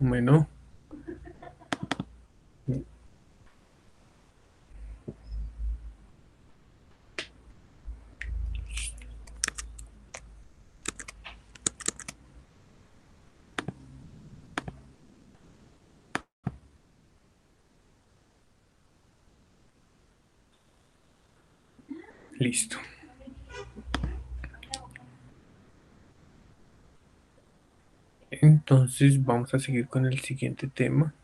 Bueno, listo. Entonces vamos a seguir con el siguiente tema,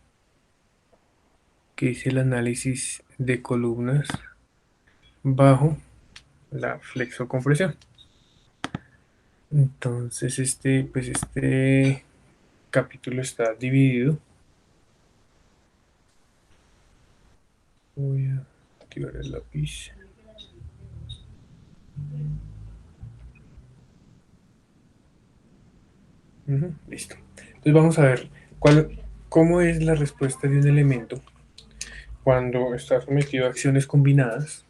que es el análisis de columnas bajo la flexocompresión. Entonces este capítulo está dividido. Voy a activar el lápiz. Listo. Entonces vamos a ver cómo es la respuesta de un elemento cuando está sometido a acciones combinadas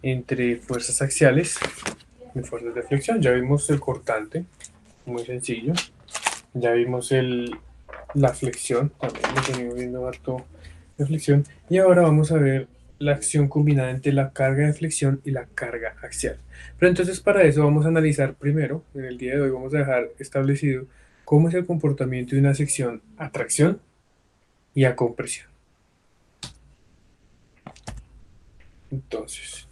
entre fuerzas axiales y fuerzas de flexión. Ya vimos el cortante, muy sencillo. Ya vimos la flexión, también lo venimos viendo harto de flexión. Y ahora vamos a ver la acción combinada entre la carga de flexión y la carga axial. Pero entonces para eso vamos a analizar primero, en el día de hoy vamos a dejar establecido cómo es el comportamiento de una sección a tracción y a compresión. Entonces,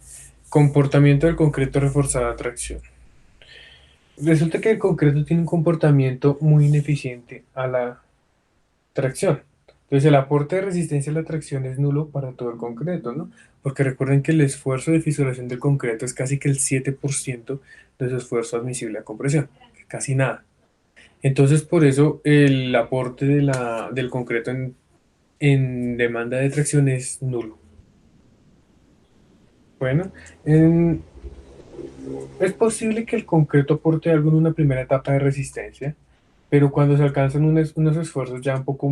comportamiento del concreto reforzado a tracción. Resulta que el concreto tiene un comportamiento muy ineficiente a la tracción. Entonces el aporte de resistencia a la tracción es nulo para todo el concreto, ¿no? Porque recuerden que el esfuerzo de fisuración del concreto es casi que el 7% de su esfuerzo admisible a compresión, casi nada. Entonces por eso el aporte del concreto en demanda de tracción es nulo. Bueno, en- es posible que el concreto aporte algo en una primera etapa de resistencia, pero cuando se alcanzan unos esfuerzos ya un poco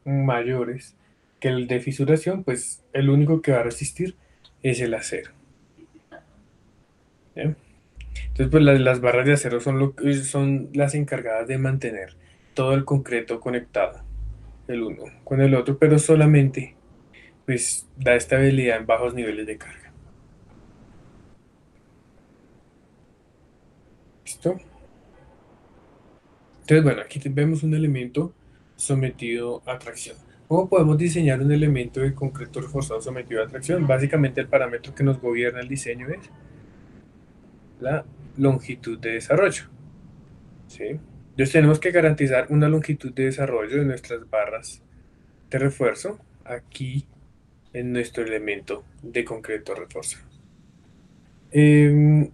mayores que el de fisuración, pues el único que va a resistir es el acero. ¿Ya? Entonces, pues las barras de acero son las encargadas de mantener todo el concreto conectado, el uno con el otro, pero solamente pues da estabilidad en bajos niveles de carga. ¿Listo? Entonces, bueno, aquí vemos un elemento sometido a tracción. ¿Cómo podemos diseñar un elemento de concreto reforzado sometido a tracción? Básicamente el parámetro que nos gobierna el diseño es la longitud de desarrollo. ¿Sí? Entonces tenemos que garantizar una longitud de desarrollo de nuestras barras de refuerzo aquí en nuestro elemento de concreto reforzado. Eh,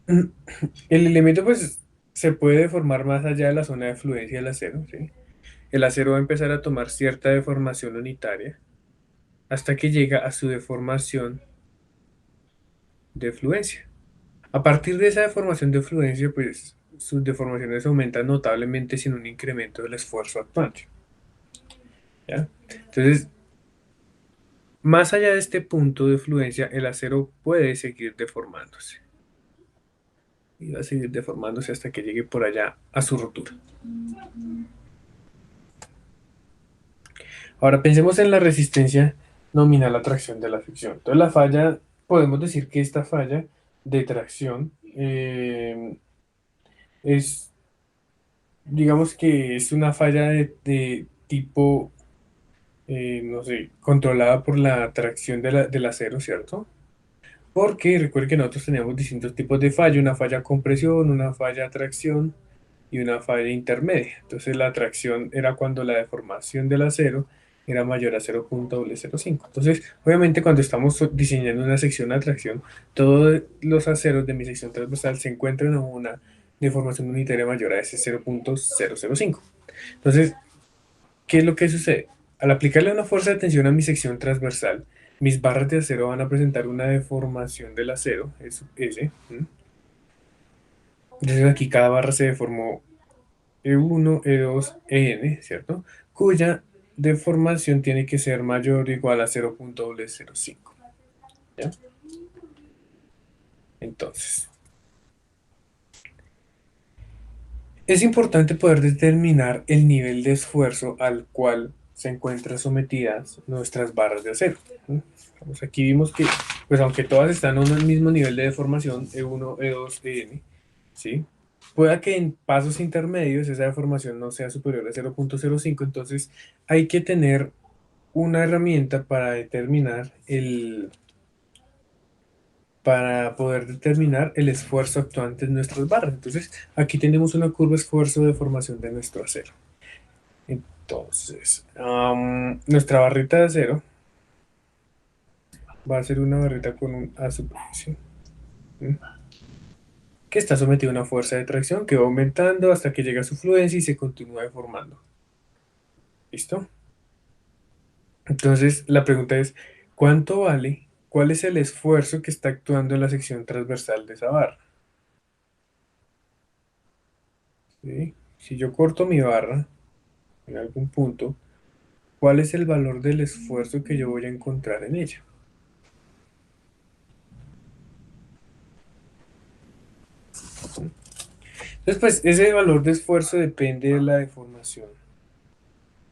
el elemento pues se puede deformar más allá de la zona de fluencia del acero, ¿sí? El acero va a empezar a tomar cierta deformación unitaria hasta que llega a su deformación de fluencia. A partir de esa deformación de fluencia, pues sus deformaciones aumentan notablemente sin un incremento del esfuerzo actuante. ¿Ya? Entonces, más allá de este punto de fluencia, el acero puede seguir deformándose. Y va a seguir deformándose hasta que llegue por allá a su rotura. Ahora pensemos en la resistencia nominal a tracción de la fricción. Entonces la falla, podemos decir que esta falla de tracción es, digamos que es una falla de tipo, no sé, controlada por la tracción del acero, ¿cierto? Porque recuerden que nosotros teníamos distintos tipos de falla, una falla compresión, una falla tracción y una falla intermedia. Entonces la tracción era cuando la deformación del acero era mayor a 0,005. Entonces, obviamente cuando estamos diseñando una sección a tracción, todos los aceros de mi sección transversal se encuentran en una deformación unitaria mayor a ese 0,005. Entonces, ¿qué es lo que sucede? Al aplicarle una fuerza de tensión a mi sección transversal, mis barras de acero van a presentar una deformación del acero, es S. Entonces aquí cada barra se deformó E1, E2, EN, ¿cierto? Cuya deformación tiene que ser mayor o igual a 0,005. ¿Ya? Entonces, Es importante poder determinar el nivel de esfuerzo al cual se encuentran sometidas nuestras barras de acero. ¿Sí? Pues aquí vimos que, pues aunque todas están a un mismo nivel de deformación, E1, E2, En, ¿sí? Pueda que en pasos intermedios esa deformación no sea superior a 0,05, entonces hay que tener una herramienta para poder determinar el esfuerzo actuante en nuestras barras. Entonces, aquí tenemos una curva esfuerzo de formación de nuestro acero. Entonces, nuestra barrita de acero va a ser una barrita con un A superficie, ¿sí? Que está sometida a una fuerza de tracción que va aumentando hasta que llega a su fluencia y se continúa deformando. ¿Listo? Entonces, la pregunta es, ¿cuánto vale? ¿Cuál es el esfuerzo que está actuando en la sección transversal de esa barra? ¿Sí? Si yo corto mi barra en algún punto, ¿cuál es el valor del esfuerzo que yo voy a encontrar en ella? Entonces, pues ese valor de esfuerzo depende de la deformación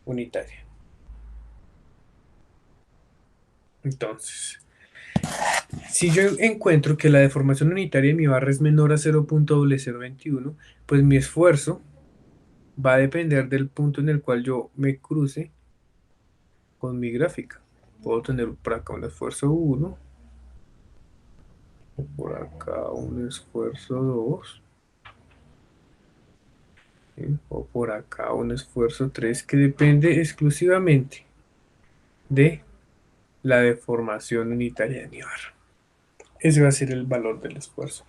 unitaria. Entonces, si yo encuentro que la deformación unitaria de mi barra es menor a 0,0021, pues mi esfuerzo va a depender del punto en el cual yo me cruce con mi gráfica. Puedo tener por acá un esfuerzo 1, o por acá un esfuerzo 2, ¿sí? O por acá un esfuerzo 3, que depende exclusivamente de la deformación unitaria de mi barra. Ese va a ser el valor del esfuerzo.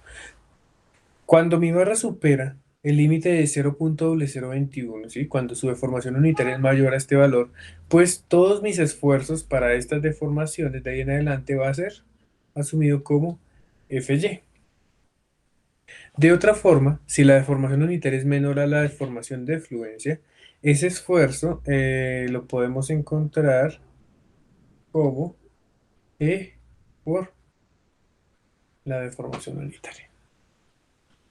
Cuando mi barra supera el límite de 0,0021, ¿sí? Cuando su deformación unitaria es mayor a este valor, pues todos mis esfuerzos para estas deformaciones de ahí en adelante va a ser asumido como Fy. De otra forma, si la deformación unitaria es menor a la deformación de fluencia, ese esfuerzo lo podemos encontrar como E por la deformación unitaria.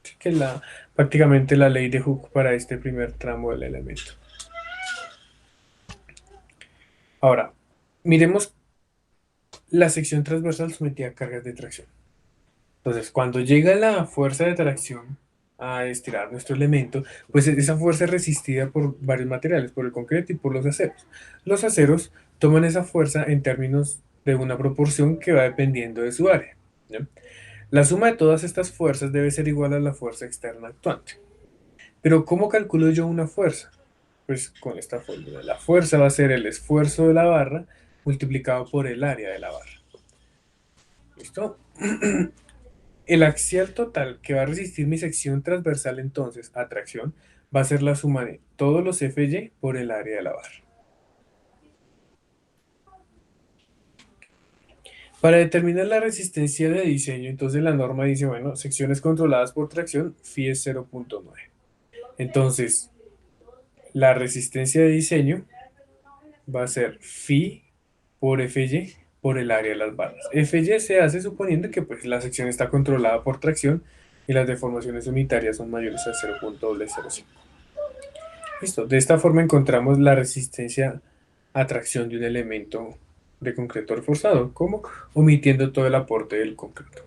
Así que prácticamente la ley de Hooke para este primer tramo del elemento. Ahora, miremos la sección transversal sometida a cargas de tracción. Entonces, cuando llega la fuerza de tracción a estirar nuestro elemento, pues esa fuerza es resistida por varios materiales, por el concreto y por los aceros. Los aceros toman esa fuerza en términos de una proporción que va dependiendo de su área, ¿ya? La suma de todas estas fuerzas debe ser igual a la fuerza externa actuante. Pero ¿cómo calculo yo una fuerza? Pues con esta fórmula. La fuerza va a ser el esfuerzo de la barra multiplicado por el área de la barra. ¿Listo? El axial total que va a resistir mi sección transversal entonces a tracción va a ser la suma de todos los Fy por el área de la barra. Para determinar la resistencia de diseño, entonces la norma dice, bueno, secciones controladas por tracción, phi es 0,9. Entonces, la resistencia de diseño va a ser phi por Fy por el área de las barras. Fy se hace suponiendo que pues, la sección está controlada por tracción y las deformaciones unitarias son mayores a 0,005. Listo. De esta forma encontramos la resistencia a tracción de un elemento de concreto reforzado, como omitiendo todo el aporte del concreto.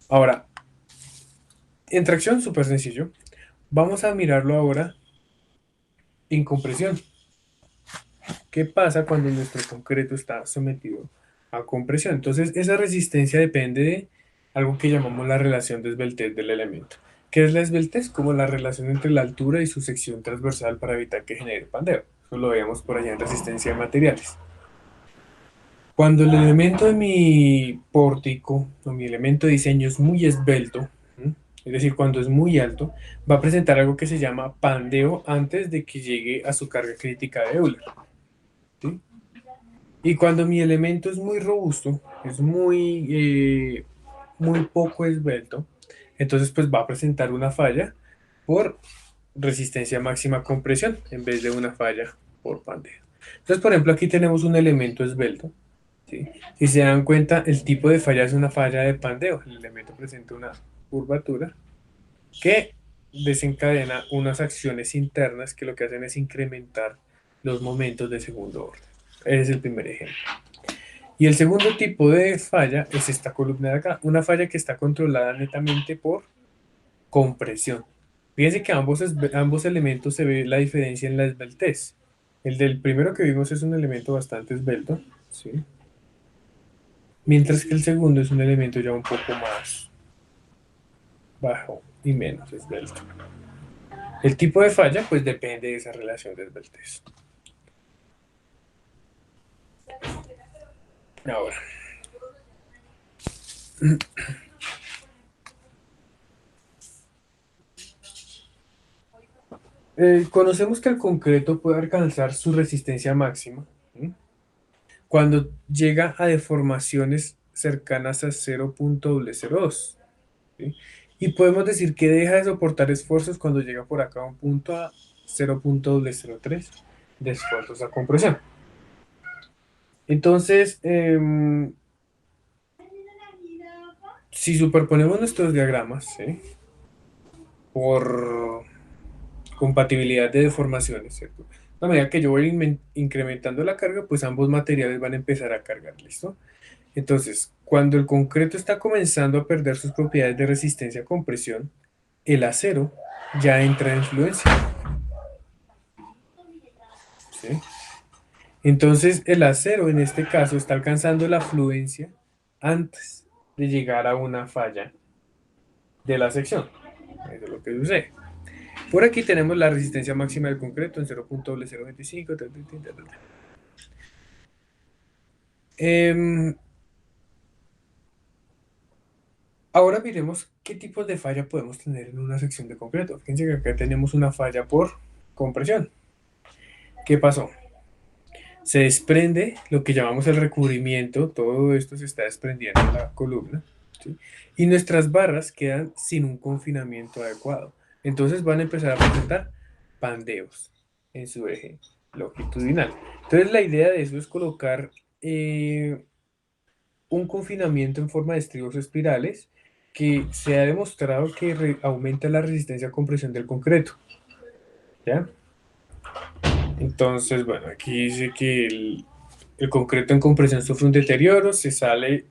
Ahora, en tracción, súper sencillo. Vamos a mirarlo ahora en compresión. ¿Qué pasa cuando nuestro concreto está sometido a compresión? Entonces, esa resistencia depende de algo que llamamos la relación de esbeltez del elemento. ¿Qué es la esbeltez? Como la relación entre la altura y su sección transversal para evitar que genere pandeo. Eso lo veíamos por allá en resistencia de materiales. Cuando el elemento de mi pórtico o mi elemento de diseño es muy esbelto, ¿sí? Es decir, cuando es muy alto, va a presentar algo que se llama pandeo antes de que llegue a su carga crítica de Euler, ¿sí? Y cuando mi elemento es muy robusto, es muy poco esbelto, entonces pues va a presentar una falla por resistencia máxima a compresión en vez de una falla por pandeo. Entonces, por ejemplo, aquí tenemos un elemento esbelto, ¿sí? Si se dan cuenta, el tipo de falla es una falla de pandeo. El elemento presenta una curvatura que desencadena unas acciones internas que lo que hacen es incrementar los momentos de segundo orden. Ese es el primer ejemplo. Y el segundo tipo de falla es esta columna de acá, una falla que está controlada netamente por compresión. Fíjense que ambos elementos se ve la diferencia en la esbeltez. El del primero que vimos es un elemento bastante esbelto, ¿sí? Mientras que el segundo es un elemento ya un poco más bajo y menos esbelto. El tipo de falla pues depende de esa relación de esbeltez. Ahora, conocemos que el concreto puede alcanzar su resistencia máxima, ¿sí? Cuando llega a deformaciones cercanas a 0.002, ¿sí? Y podemos decir que deja de soportar esfuerzos cuando llega por acá a un punto a 0.003 de esfuerzos a compresión. Entonces, si superponemos nuestros diagramas, ¿sí? Por compatibilidad de deformaciones, ¿cierto? A medida que yo voy incrementando la carga, pues ambos materiales van a empezar a cargar, ¿listo? Entonces, cuando el concreto está comenzando a perder sus propiedades de resistencia a compresión, el acero ya entra en fluencia, ¿sí? Entonces, el acero en este caso está alcanzando la fluencia antes de llegar a una falla de la sección. Eso es lo que sucede. Por aquí tenemos la resistencia máxima del concreto en 0.025. Ahora miremos qué tipos de falla podemos tener en una sección de concreto. Fíjense que acá tenemos una falla por compresión. ¿Qué pasó? Se desprende lo que llamamos el recubrimiento, todo esto se está desprendiendo en la columna, ¿sí? Y nuestras barras quedan sin un confinamiento adecuado. Entonces van a empezar a presentar pandeos en su eje longitudinal. Entonces la idea de eso es colocar un confinamiento en forma de estribos espirales que se ha demostrado que aumenta la resistencia a compresión del concreto, ¿ya? Entonces, bueno, aquí dice que el concreto en compresión sufre un deterioro, se sale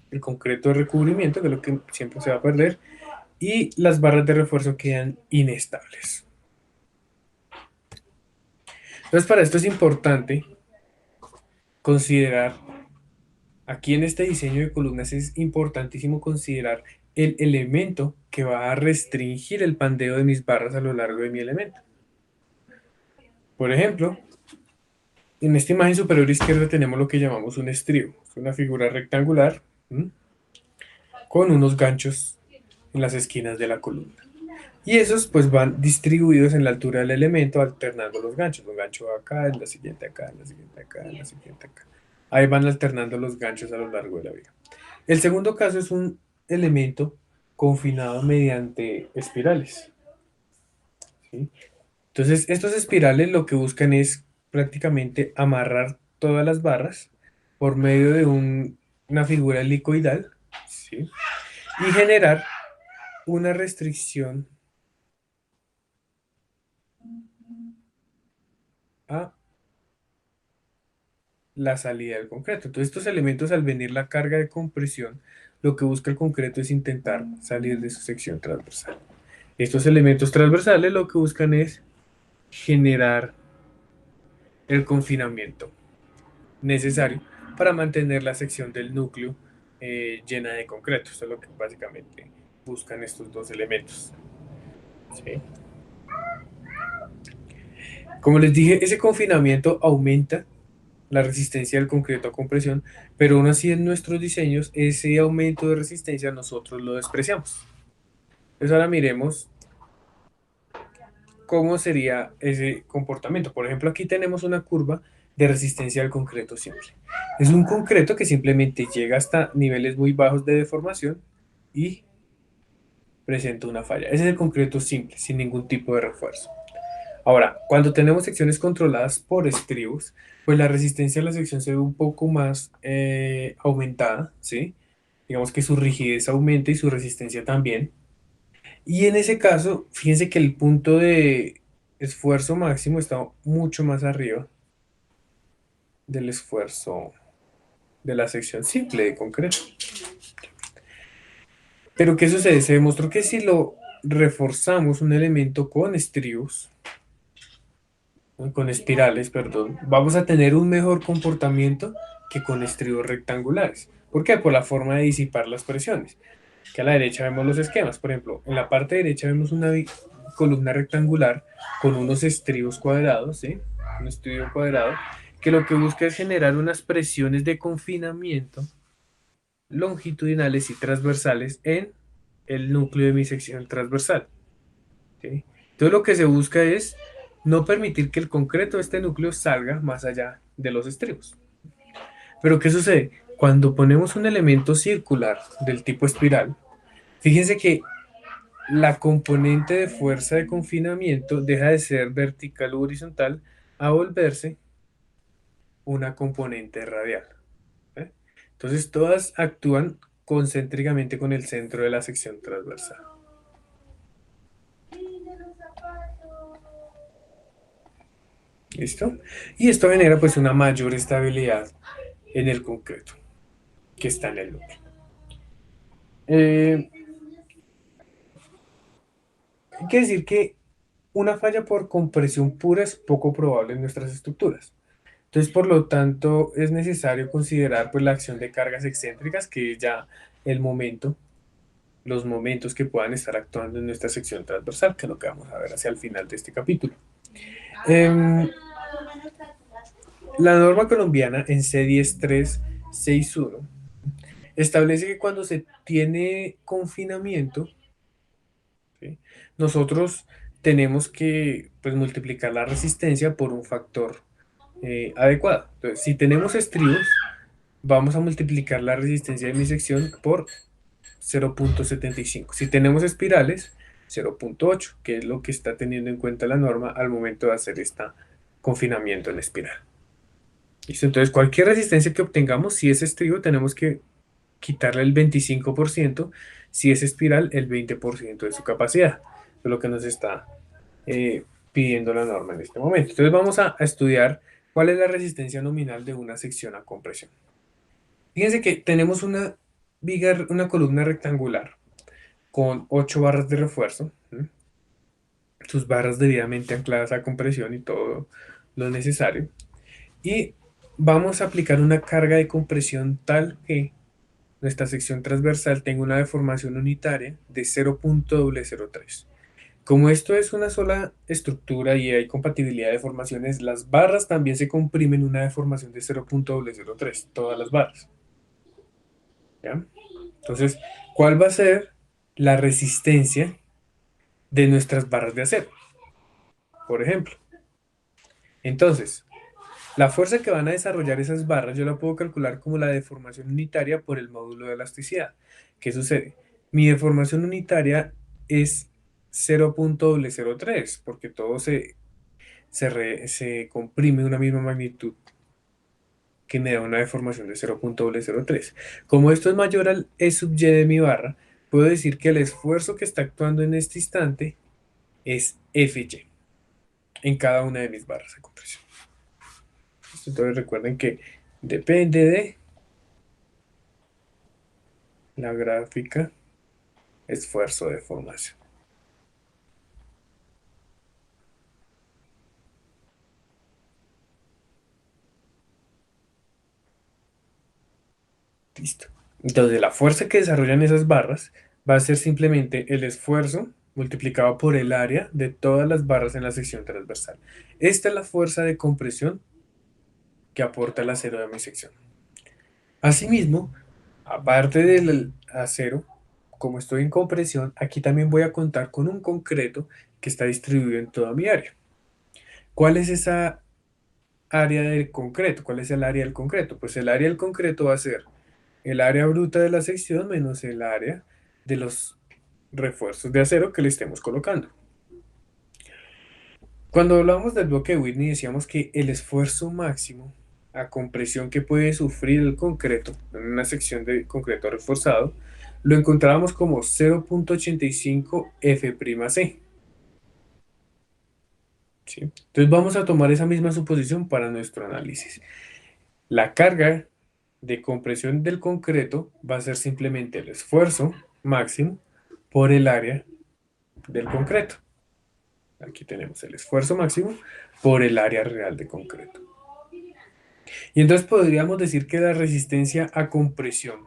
el concreto de recubrimiento, que es lo que siempre se va a perder, y las barras de refuerzo quedan inestables. Entonces, para esto es importante considerar, aquí en este diseño de columnas es importantísimo considerar el elemento que va a restringir el pandeo de mis barras a lo largo de mi elemento. Por ejemplo, en esta imagen superior izquierda tenemos lo que llamamos un estribo. Es una figura rectangular, ¿m?, con unos ganchos en las esquinas de la columna. Y esos pues van distribuidos en la altura del elemento alternando los ganchos. Un gancho acá, en la siguiente acá, en la siguiente acá, en la siguiente acá. Ahí van alternando los ganchos a lo largo de la viga. El segundo caso es un elemento confinado mediante espirales, ¿sí? Entonces, estos espirales lo que buscan es prácticamente amarrar todas las barras por medio de una figura helicoidal, ¿sí?, y generar una restricción a la salida del concreto. Entonces, estos elementos, al venir la carga de compresión, lo que busca el concreto es intentar salir de su sección transversal. Estos elementos transversales lo que buscan es generar el confinamiento necesario para mantener la sección del núcleo llena de concreto. Esto es lo que básicamente buscan estos dos elementos, ¿sí? Como les dije, ese confinamiento aumenta la resistencia del concreto a compresión, pero aún así en nuestros diseños ese aumento de resistencia nosotros lo despreciamos. Entonces ahora miremos cómo sería ese comportamiento. Por ejemplo, aquí tenemos una curva de resistencia al concreto simple. Es un concreto que simplemente llega hasta niveles muy bajos de deformación y presenta una falla. Ese es el concreto simple, sin ningún tipo de refuerzo. Ahora, cuando tenemos secciones controladas por estribos, pues la resistencia a la sección se ve un poco más aumentada, ¿sí? Digamos que su rigidez aumenta y su resistencia también. Y en ese caso, fíjense que el punto de esfuerzo máximo está mucho más arriba del esfuerzo de la sección simple de concreto. Pero ¿qué sucede? Se demostró que si lo reforzamos un elemento con estribos, ¿no? Con espirales, perdón, vamos a tener un mejor comportamiento que con estribos rectangulares. ¿Por qué? Por la forma de disipar las presiones. Que a la derecha vemos los esquemas. Por ejemplo, en la parte derecha vemos una columna rectangular con unos estribos cuadrados, ¿sí? Un estribo cuadrado, que lo que busca es generar unas presiones de confinamiento longitudinales y transversales en el núcleo de mi sección transversal. ¿Sí? Entonces lo que se busca es no permitir que el concreto de este núcleo salga más allá de los estribos. Pero ¿qué sucede? Cuando ponemos un elemento circular del tipo espiral, fíjense que la componente de fuerza de confinamiento deja de ser vertical o horizontal a volverse una componente radial. ¿Eh? Entonces todas actúan concéntricamente con el centro de la sección transversal. ¿Listo? Y esto genera pues una mayor estabilidad en el concreto que está en el núcleo. Hay que decir que una falla por compresión pura es poco probable en nuestras estructuras. Entonces, por lo tanto, es necesario considerar pues, la acción de cargas excéntricas, que es ya el momento, los momentos que puedan estar actuando en nuestra sección transversal, que es lo que vamos a ver hacia el final de este capítulo. Eh, la norma colombiana en C10361 establece que cuando se tiene confinamiento, ¿sí? Nosotros tenemos que pues, multiplicar la resistencia por un factor adecuado. Entonces, si tenemos estribos, vamos a multiplicar la resistencia de mi sección por 0.75. Si tenemos espirales, 0.8, que es lo que está teniendo en cuenta la norma al momento de hacer este confinamiento en espiral. ¿Listo? Entonces, cualquier resistencia que obtengamos, si es estribo, tenemos que quitarle el 25%, si es espiral, el 20% de su capacidad. Eso es lo que nos está pidiendo la norma en este momento. Entonces, vamos a estudiar cuál es la resistencia nominal de una sección a compresión. Fíjense que tenemos una viga, una columna rectangular con 8 barras de refuerzo, ¿sí? Sus barras debidamente ancladas a compresión y todo lo necesario. Y vamos a aplicar una carga de compresión tal que nuestra sección transversal tenga una deformación unitaria de 0.003. Como esto es una sola estructura y hay compatibilidad de deformaciones, las barras también se comprimen una deformación de 0.003, todas las barras. ¿Ya? Entonces, ¿cuál va a ser la resistencia de nuestras barras de acero? Por ejemplo, entonces, la fuerza que van a desarrollar esas barras yo la puedo calcular como la deformación unitaria por el módulo de elasticidad. ¿Qué sucede? Mi deformación unitaria es 0.003 porque todo se comprime de una misma magnitud que me da una deformación de 0.003. Como esto es mayor al E sub y de mi barra, puedo decir que el esfuerzo que está actuando en este instante es Fy en cada una de mis barras de compresión. Entonces recuerden que depende de la gráfica esfuerzo de formación. Listo. Entonces la fuerza que desarrollan esas barras va a ser simplemente el esfuerzo multiplicado por el área de todas las barras en la sección transversal. Esta es la fuerza de compresión que aporta el acero de mi sección. Asimismo, aparte del acero, como estoy en compresión, aquí también voy a contar con un concreto que está distribuido en toda mi área. ¿Cuál es esa área del concreto? ¿Cuál es el área del concreto? Pues el área del concreto va a ser el área bruta de la sección menos el área de los refuerzos de acero que le estemos colocando. Cuando hablamos del bloque de Whitney decíamos que el esfuerzo máximo a compresión que puede sufrir el concreto en una sección de concreto reforzado lo encontrábamos como 0.85 F'C. ¿Sí? Entonces vamos a tomar esa misma suposición para nuestro análisis. La carga de compresión del concreto va a ser simplemente el esfuerzo máximo por el área del concreto. Aquí tenemos el esfuerzo máximo por el área real de concreto. Y entonces podríamos decir que la resistencia a compresión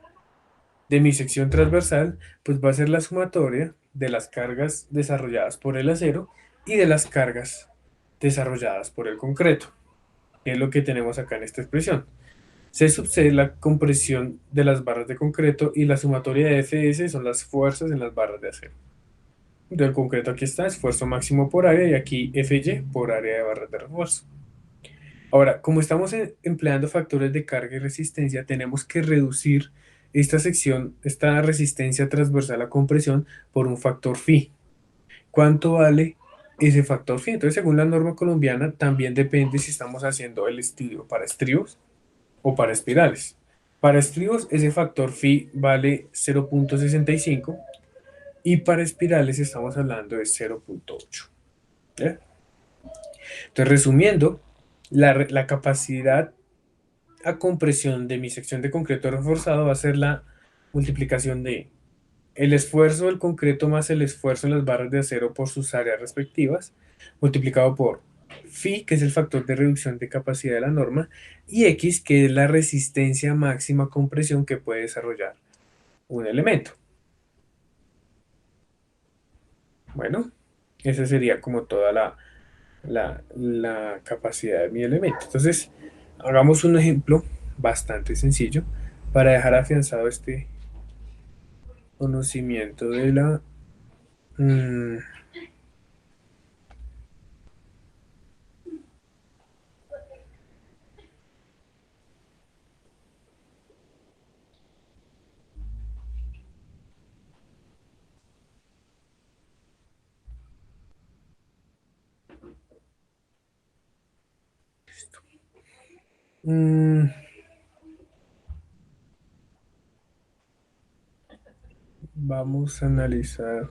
de mi sección transversal pues va a ser la sumatoria de las cargas desarrolladas por el acero y de las cargas desarrolladas por el concreto, que es lo que tenemos acá en esta expresión. C sub C es la compresión de las barras de concreto y la sumatoria de Fs son las fuerzas en las barras de acero. Del concreto aquí está, esfuerzo máximo por área, y aquí Fy por área de barras de refuerzo. Ahora, como estamos empleando factores de carga y resistencia, tenemos que reducir esta sección, esta resistencia transversal a compresión por un factor phi. ¿Cuánto vale ese factor phi? Entonces, según la norma colombiana, también depende si estamos haciendo el estudio para estribos o para espirales. Para estribos, ese factor phi vale 0.65 y para espirales estamos hablando de 0.8. Entonces, resumiendo, la capacidad a compresión de mi sección de concreto reforzado va a ser la multiplicación de el esfuerzo del concreto más el esfuerzo en las barras de acero por sus áreas respectivas, multiplicado por phi, que es el factor de reducción de capacidad de la norma, y x, que es la resistencia máxima a compresión que puede desarrollar un elemento. Bueno, esa sería como toda la capacidad de mi elemento. Entonces, hagamos un ejemplo bastante sencillo para dejar afianzado este conocimiento de la... vamos a analizar.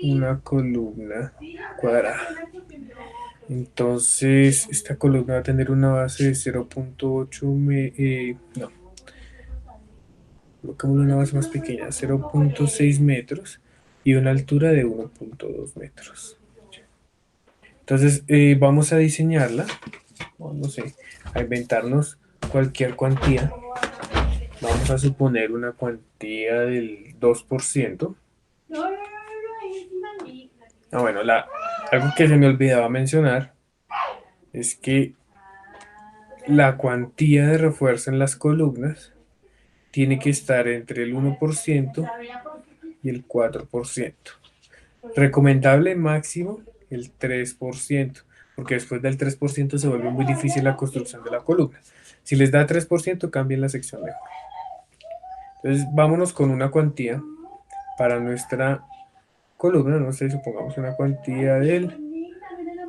Una columna cuadrada. Entonces, esta columna va a tener una base de 0.8 no, colocamos una base más pequeña, 0.6 metros y una altura de 1.2 metros. Entonces, vamos a diseñarla, no sé, a inventarnos cualquier cuantía. Vamos a suponer una cuantía del 2%. Bueno, algo que se me olvidaba mencionar es que la cuantía de refuerzo en las columnas tiene que estar entre el 1% y el 4%. Recomendable máximo el 3%, porque después del 3% se vuelve muy difícil la construcción de la columna. Si les da 3%, cambien la sección mejor. Entonces, vámonos con una cuantía para nuestra columna, no sé, supongamos una cuantía del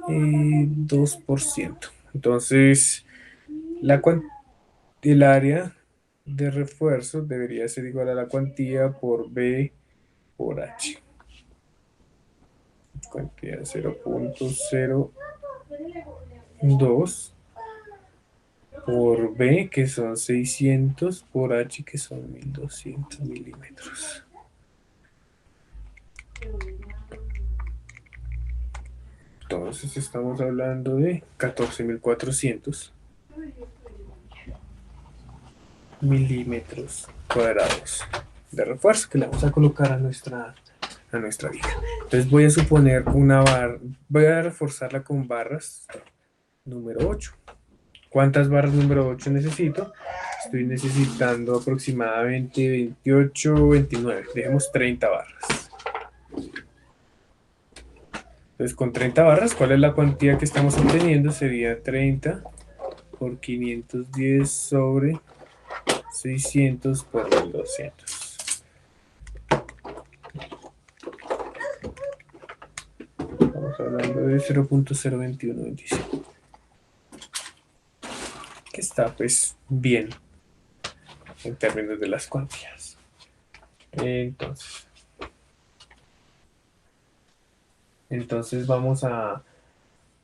2%. Entonces, el área de refuerzo debería ser igual a la cuantía por B por H. Cuantía 0.02 por B, que son 600, por H, que son 1200 milímetros. Entonces estamos hablando de 14.400 milímetros cuadrados de refuerzo que le vamos a colocar a nuestra viga. Entonces voy a suponer una barra, voy a reforzarla con barras número 8. ¿Cuántas barras número 8 necesito? Estoy necesitando aproximadamente 28, 29. Dejemos 30 barras. Entonces, con 30 barras, ¿cuál es la cuantía que estamos obteniendo? Sería 30 por 510 sobre 600 por 1200. valor de 0.02125, que está pues bien en términos de las cuantías. Entonces vamos a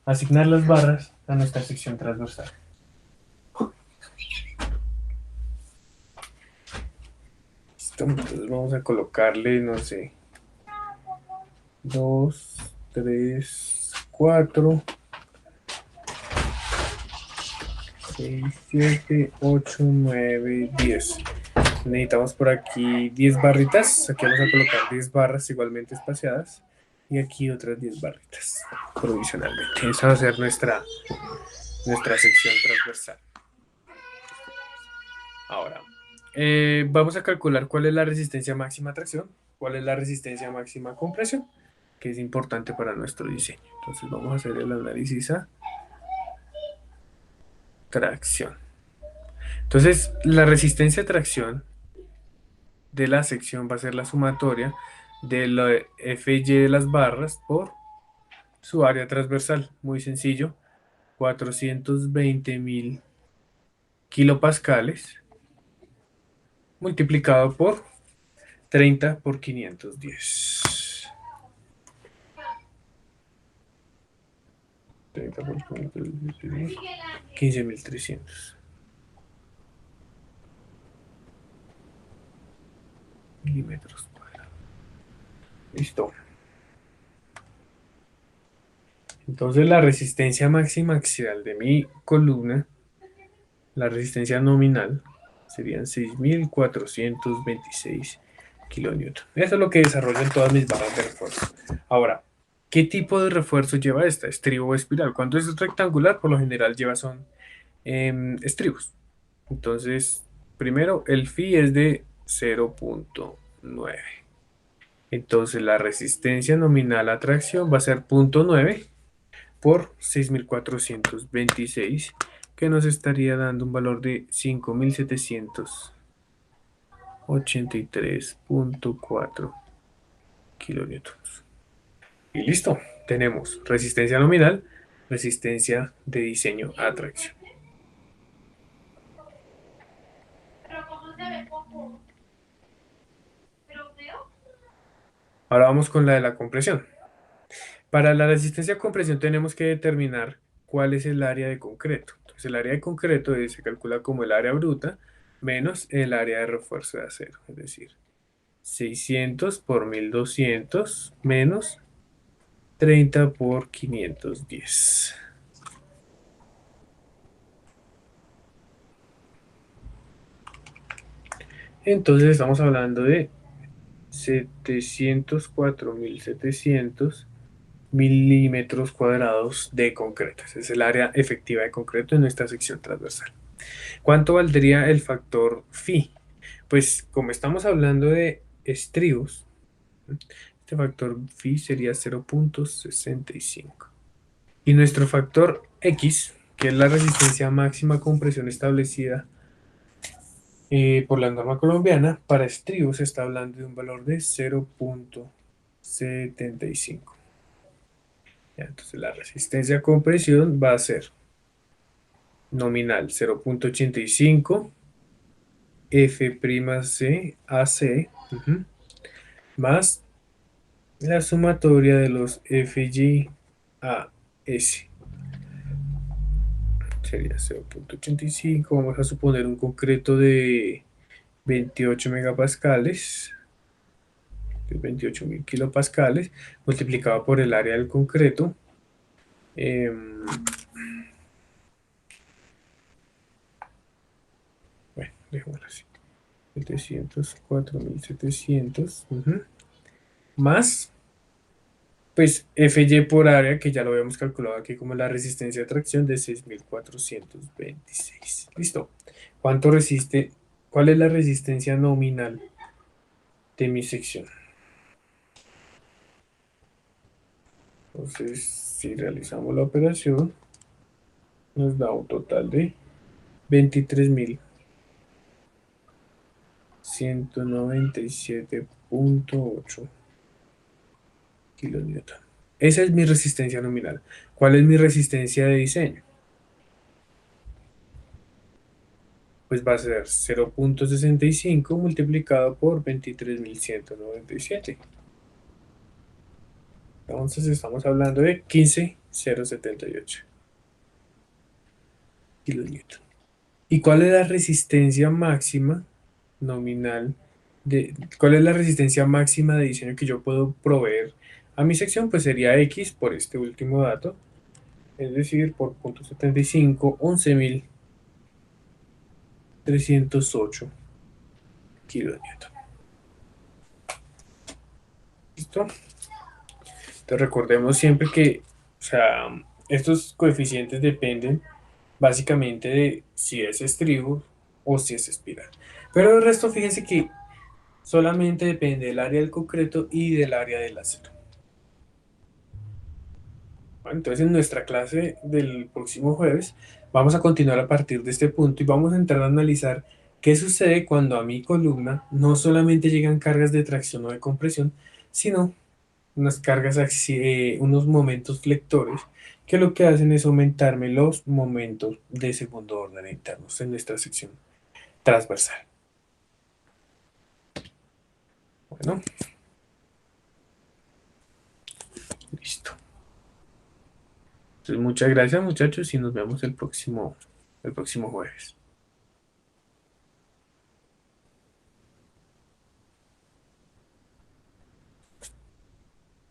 asignar las barras a nuestra sección transversal. Listo, entonces vamos a colocarle, no sé, 2, 3, 4, 6, 7, 8, 9, 10. Necesitamos por aquí 10 barritas. Aquí vamos a colocar 10 barras igualmente espaciadas. Y aquí otras 10 barritas provisionalmente. Esa va a ser nuestra sección transversal. Ahora, vamos a calcular cuál es la resistencia máxima a tracción, cuál es la resistencia máxima a compresión, que es importante para nuestro diseño. Entonces vamos a hacer el análisis a tracción. Entonces, la resistencia a tracción de la sección va a ser la sumatoria de la FY de las barras por su área transversal. Muy sencillo, 420.000 kilopascales multiplicado por 30 por 510. 30 por 510, 15.300 milímetros cuadrados. Listo. Entonces la resistencia máxima axial de mi columna, la resistencia nominal, serían 6.426 kilonewton. Eso es lo que desarrollo en todas mis barras de refuerzo. Ahora, ¿qué tipo de refuerzo lleva esta? ¿Estribo o espiral? Cuando es rectangular, por lo general lleva son estribos. Entonces, primero, el phi es de 0.9. Entonces, la resistencia nominal a tracción va a ser 0.9 por 6.426, que nos estaría dando un valor de 5.783.4 kilonewtons. Y listo, tenemos resistencia nominal, resistencia de diseño a tracción. Ahora vamos con la de la compresión. Para la resistencia a compresión tenemos que determinar cuál es el área de concreto. Entonces el área de concreto se calcula como el área bruta menos el área de refuerzo de acero, es decir, 600 por 1200 menos 30 por 510. Entonces estamos hablando de 704.700 milímetros cuadrados de concreto. Ese es el área efectiva de concreto en nuestra sección transversal. ¿Cuánto valdría el factor phi? Pues como estamos hablando de estribos, este factor phi sería 0.65. Y nuestro factor X, que es la resistencia máxima a compresión establecida por la norma colombiana, para estribos se está hablando de un valor de 0.75. Entonces la resistencia a compresión va a ser nominal 0.85 F'C AC más la sumatoria de los FY a S. Sería 0.85. Vamos a suponer un concreto de 28 megapascales, de 28.000 kilopascales, multiplicado por el área del concreto. Bueno, dejémoslo así. 704.700 más, pues FY por área, que ya lo habíamos calculado aquí como la resistencia de tracción de 6.426. Listo. ¿Cuánto resiste? ¿Cuál es la resistencia nominal de mi sección? Entonces, si realizamos la operación, nos da un total de 23.197.8 kilonewton. Esa es mi resistencia nominal. ¿Cuál es mi resistencia de diseño? Pues va a ser 0,65 multiplicado por 23.197. Entonces estamos hablando de 15,078 kilonewton. ¿Y cuál es la resistencia máxima nominal cuál es la resistencia máxima de diseño que yo puedo proveer a mi sección? Pues sería X por este último dato, es decir, por 0,75, 11.308 kilonewton. ¿Listo? Entonces recordemos siempre que, o sea, estos coeficientes dependen básicamente de si es estribo o si es espiral. Pero el resto, fíjense que solamente depende del área del concreto y del área del acero. Bueno, entonces en nuestra clase del próximo jueves vamos a continuar a partir de este punto y vamos a entrar a analizar qué sucede cuando a mi columna no solamente llegan cargas de tracción o de compresión, sino unas cargas, unos momentos flectores que lo que hacen es aumentarme los momentos de segundo orden internos en nuestra sección transversal. Bueno, listo. Entonces, muchas gracias muchachos y nos vemos el próximo jueves.